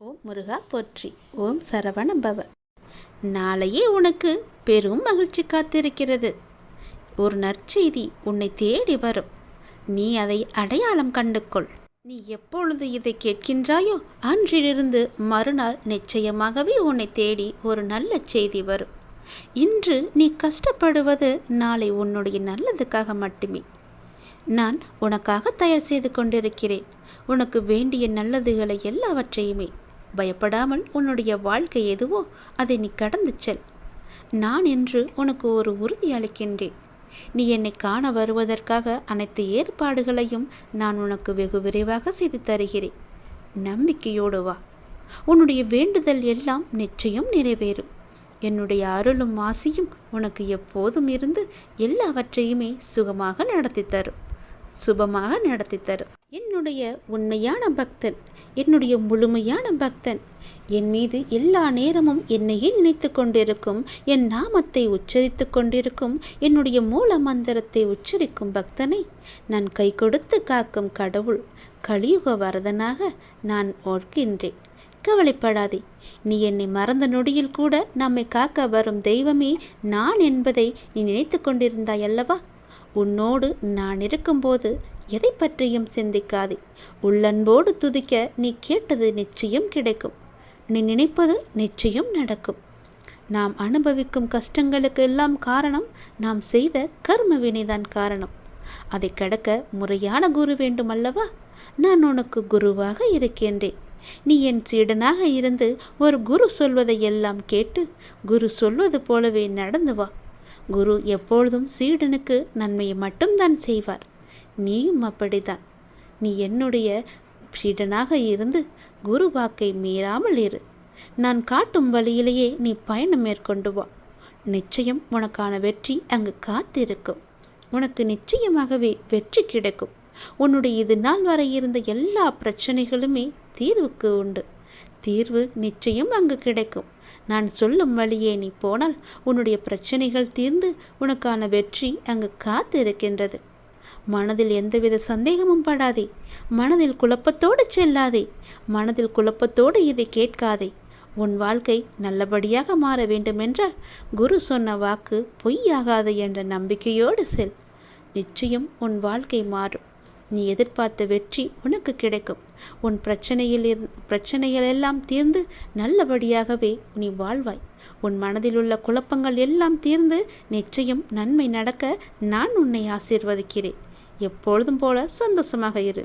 ஓம் முருகா போற்றி. ஓம் சரவண பவ. நாளையே உனக்கு பெரும் மகிழ்ச்சி காத்திருக்கிறது. ஒரு நற்செய்தி உன்னை தேடி வரும். நீ அதை அடையாளம் கண்டுகொள். நீ எப்பொழுது இதை கேட்கின்றாயோ அன்றிலிருந்து மறுநாள் நிச்சயமாகவே உன்னை தேடி ஒரு நல்ல செய்தி வரும். இன்று நீ கஷ்டப்படுவது நாளை உன்னுடைய நல்லதுக்காக மட்டுமே. நான் உனக்காக தயார் செய்து கொண்டிருக்கிறேன். உனக்கு வேண்டிய நல்லதுகளை எல்லாவற்றையுமே. பயப்படாமல் உன்னுடைய வாழ்க்கை எதுவோ அதை நீ கடந்து செல். நான் என்று உனக்கு ஒரு உறுதி அளிக்கின்றேன். நீ என்னை காண வருவதற்காக அனைத்து ஏற்பாடுகளையும் நான் உனக்கு வெகு விரைவாக செய்து தருகிறேன். நம்பிக்கையோடு வா. உன்னுடைய வேண்டுதல் எல்லாம் நிச்சயம் நிறைவேறும். என்னுடைய அருளும் ஆசியும் உனக்கு எப்போதும் இருந்து எல்லாவற்றையுமே சுகமாக நடத்தி தரும், சுபமாக நடத்தி தரும். என்னுடைய உண்மையான பக்தன், என்னுடைய முழுமையான பக்தன், என் மீது எல்லா நேரமும் என்னையே நினைத்து கொண்டிருக்கும், என் நாமத்தை உச்சரித்து கொண்டிருக்கும், என்னுடைய மூல மந்திரத்தை உச்சரிக்கும் பக்தனை நான் கை கொடுத்து காக்கும் கடவுள், கலியுக வரதனாக நான் ஓர்க்கின்றேன். கவலைப்படாதே. நீ என்னை மறந்த நொடியில் கூட நம்மை காக்க வரும் தெய்வமே நான் என்பதை நீ நினைத்து கொண்டிருந்தாய் அல்லவா? உன்னோடு நான் இருக்கும்போது எதை பற்றியும் சிந்திக்காதே. உள்ளன்போடு துதிக்க நீ கேட்டது நிச்சயம் கிடைக்கும். நீ நினைப்பது நிச்சயம் நடக்கும். நாம் அனுபவிக்கும் கஷ்டங்களுக்கு எல்லாம் காரணம் நாம் செய்த கர்ம வினைதான் காரணம். அதை கடக்க முறையான குரு வேண்டும் அல்லவா? நான் உனக்கு குருவாக இருக்கின்றேன். நீ என் சீடனாக இருந்து ஒரு குரு சொல்வதை எல்லாம் கேட்டு குரு சொல்வது போலவே நடந்து வா. குரு எப்பொழுதும் சீடனுக்கு நன்மையை மட்டும்தான் செய்வார். நீயும் அப்படித்தான். நீ என்னுடைய சீடனாக இருந்து குரு வாக்கை மீறாமல் இரு. நான் காட்டும் வழியிலேயே நீ பயணம் மேற்கொண்டு வா. நிச்சயம் உனக்கான வெற்றி அங்கு காத்திருக்கும். உனக்கு நிச்சயமாகவே வெற்றி கிடைக்கும். உன்னுடைய இது நாள் வரை இருந்த எல்லா பிரச்சனைகளுமே தீர்வுக்கு உண்டு. தீர்வு நிச்சயம் அங்கு கிடைக்கும். நான் சொல்லும் வழியே நீ போனால் உன்னுடைய பிரச்சனைகள் தீர்ந்து உனக்கான வெற்றி அங்கு காத்திருக்கின்றது. மனதில் எந்தவித சந்தேகமும் படாதே. மனதில் குழப்பத்தோடு செல்லாதே. மனதில் குழப்பத்தோடு இதை கேட்காதே. உன் வாழ்க்கை நல்லபடியாக மாற வேண்டுமென்றால் குரு சொன்ன வாக்கு பொய்யாகாது என்ற நம்பிக்கையோடு செல். நிச்சயம் உன் வாழ்க்கை மாறும். நீ எதிர்பார்த்த வெற்றி உனக்கு கிடைக்கும். உன் பிரச்சனைகள் எல்லாம் தீர்ந்து நல்லபடியாகவே நீ வாழ்வாய். உன் மனதில் உள்ள குழப்பங்கள் எல்லாம் தீர்ந்து நிச்சயம் நன்மை நடக்க நான் உன்னை ஆசீர்வதிக்கிறேன். எப்பொழுதும் போல சந்தோஷமாக இரு.